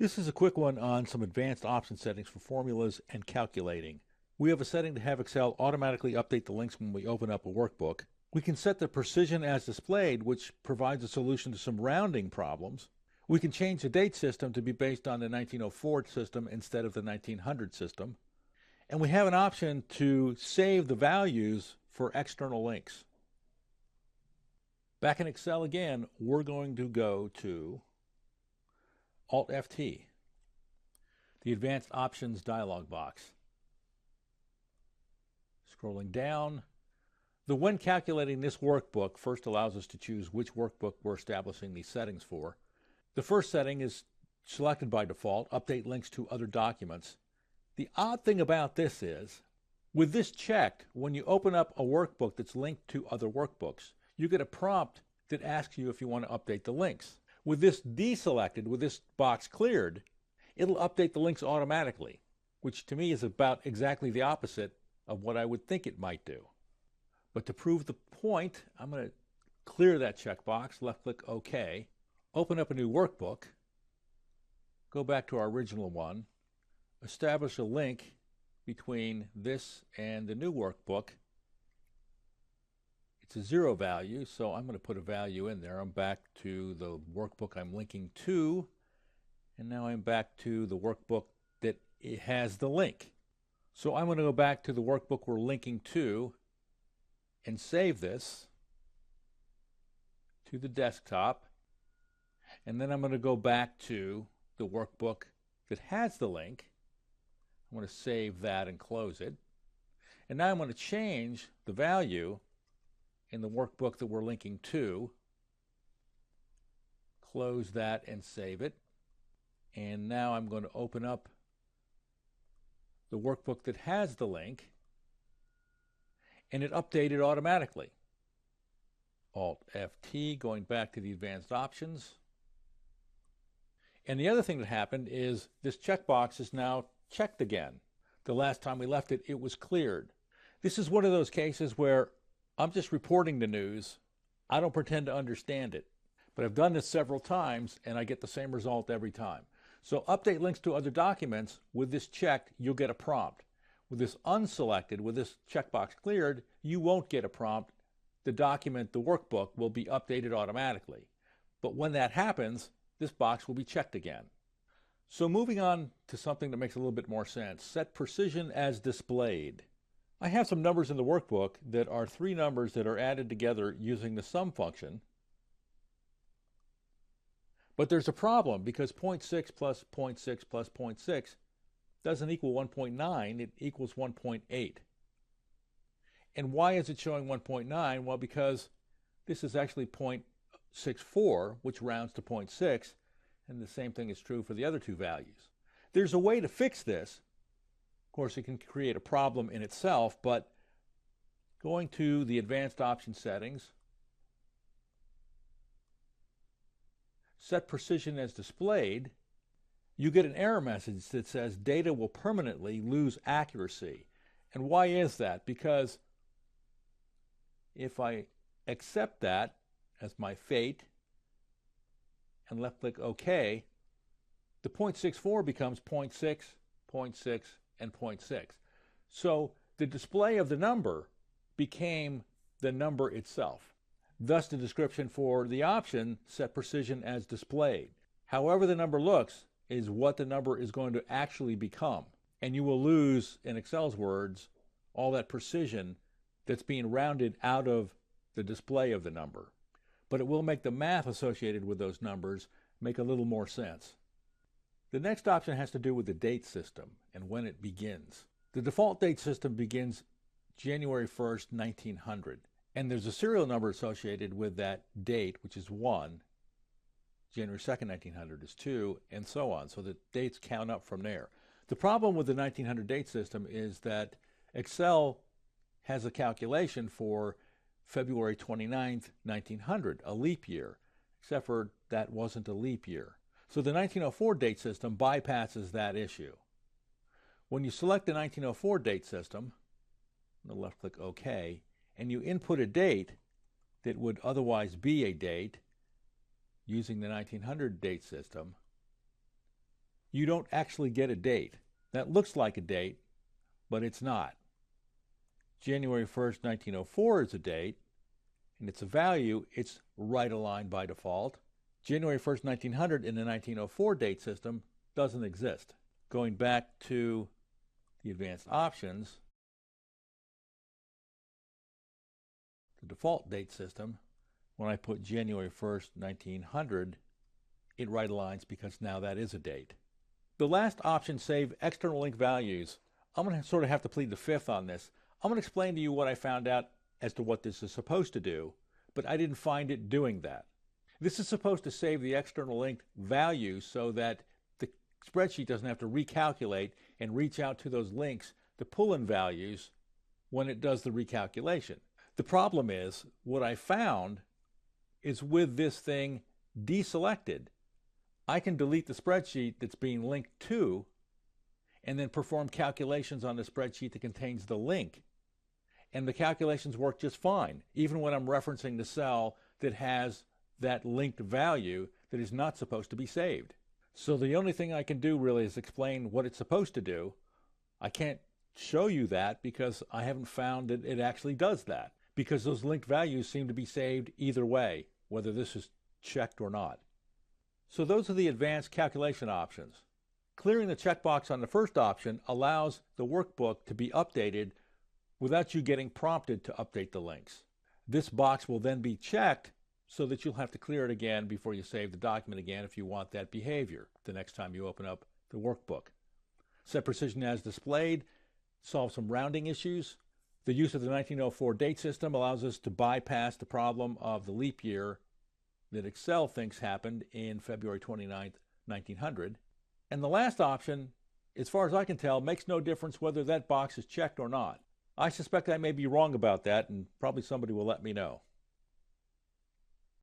This is a quick one on some advanced option settings for formulas and calculating. We have a setting to have Excel automatically update the links when we open up a workbook. We can set the precision as displayed, which provides a solution to some rounding problems. We can change the date system to be based on the 1904 system instead of the 1900 system. And we have an option to save the values for external links. Back in Excel again, we're going to go to Alt-FT, the Advanced Options dialog box. Scrolling down, the when calculating this workbook first allows us to choose which workbook we're establishing these settings for. The first setting is selected by default, update links to other documents. The odd thing about this is, with this checked, when you open up a workbook that's linked to other workbooks, you get a prompt that asks you if you want to update the links. With this deselected, with this box cleared, it'll update the links automatically, which to me is about exactly the opposite of what I would think it might do. But to prove the point, I'm going to clear that checkbox, left-click OK, open up a new workbook, go back to our original one, establish a link between this and the new workbook. It's a 0 value, so I'm going to put a value in there. I'm back to the workbook I'm linking to, and now I'm back to the workbook that it has the link. So I'm going to go back to the workbook we're linking to and save this to the desktop, and then I'm going to go back to the workbook that has the link. I'm going to save that and close it. And now I'm going to change the value in the workbook that we're linking to, close that and save it. And now I'm going to open up the workbook that has the link, and it updated automatically. Alt-FT, going back to the advanced options. And the other thing that happened is this checkbox is now checked again. The last time we left it, it was cleared. This is one of those cases where I'm just reporting the news. I don't pretend to understand it. But I've done this several times, and I get the same result every time. So update links to other documents. With this checked, you'll get a prompt. With this unselected, with this checkbox cleared, you won't get a prompt. The document, the workbook, will be updated automatically. But when that happens, this box will be checked again. So moving on to something that makes a little bit more sense. Set precision as displayed. I have some numbers in the workbook that are 3 numbers that are added together using the sum function. But there's a problem because 0.6 plus 0.6 plus 0.6 doesn't equal 1.9, it equals 1.8. And why is it showing 1.9? Well, because this is actually 0.64, which rounds to 0.6, and the same thing is true for the other 2 values. There's a way to fix this. Of course, it can create a problem in itself, but going to the advanced option settings, set precision as displayed, you get an error message that says data will permanently lose accuracy. And why is that? Because if I accept that as my fate and left-click OK, the 0.64 becomes 0.6, 0.6, and 0.6. So the display of the number became the number itself. Thus the description for the option, set precision as displayed. However the number looks is what the number is going to actually become. And you will lose, in Excel's words, all that precision that's being rounded out of the display of the number. But it will make the math associated with those numbers make a little more sense. The next option has to do with the date system and when it begins. The default date system begins January 1st, 1900. And there's a serial number associated with that date, which is 1. January 2nd, 1900 is 2, and so on. So the dates count up from there. The problem with the 1900 date system is that Excel has a calculation for February 29th, 1900, a leap year, except for that wasn't a leap year. So the 1904 date system bypasses that issue. When you select the 1904 date system, I'm going to left-click OK, and you input a date that would otherwise be a date using the 1900 date system, you don't actually get a date. That looks like a date, but it's not. January 1st, 1904 is a date, and it's a value. It's right aligned by default. January 1st, 1900 in the 1904 date system doesn't exist. Going back to the advanced options, the default date system, when I put January 1st, 1900, it right aligns because now that is a date. The last option, save external link values. I'm going to sort of have to plead the fifth on this. I'm going to explain to you what I found out as to what this is supposed to do, but I didn't find it doing that. This is supposed to save the external link values so that the spreadsheet doesn't have to recalculate and reach out to those links to pull in values when it does the recalculation. The problem is, what I found is with this thing deselected, I can delete the spreadsheet that's being linked to and then perform calculations on the spreadsheet that contains the link. And the calculations work just fine, even when I'm referencing the cell that has that linked value that is not supposed to be saved. So the only thing I can do really is explain what it's supposed to do. I can't show you that because I haven't found that it actually does that, because those linked values seem to be saved either way, whether this is checked or not. So those are the advanced calculation options. Clearing the checkbox on the first option allows the workbook to be updated without you getting prompted to update the links. This box will then be checked so that you'll have to clear it again before you save the document again if you want that behavior the next time you open up the workbook. Set precision as displayed, solve some rounding issues. The use of the 1904 date system allows us to bypass the problem of the leap year that Excel thinks happened in February 29th, 1900. And the last option, as far as I can tell, makes no difference whether that box is checked or not. I suspect I may be wrong about that, and probably somebody will let me know.